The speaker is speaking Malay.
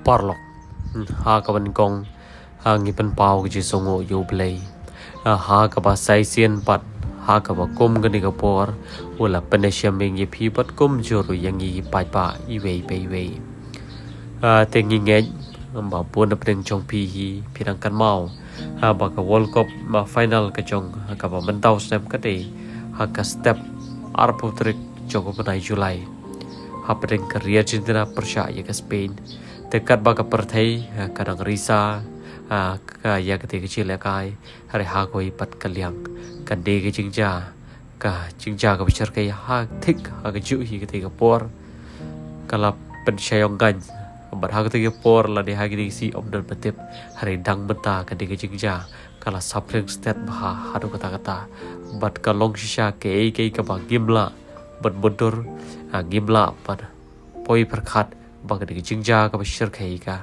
parlok ha ka ban kong ngi pan pau ki songo yo play ha ka ba sai sien pat ha ka ba kum ga ni ka por wala panesya mengi phi pat kum joru yangi pai pa I wei te ngi nge ba pun na preng chong pi hi pirang kan mau ha ba ka world cup ba final ka chong ha ka ba mentau snap ka de ha ka step arputrik jogo banai Julai ha preng career cindra persya ya ka Spain tekat ba ka perthai kadang risa ka ya ka te ka chile kai hari ha koi pat kalyang kan de ka jingjia ka bichar ka ha thik ha ka ju hi ka te ka por kala pen syayong gan bar ha ka te ka por la de ha ki si om dan patip hari dang menta ka de ka jingjia kala saphriang stat ba hadu kata bat ka long shisha ke ka ba gimla bat bodur gimla pat poi perkhat ba ka de ka jingjia ka ba shyrkhei ka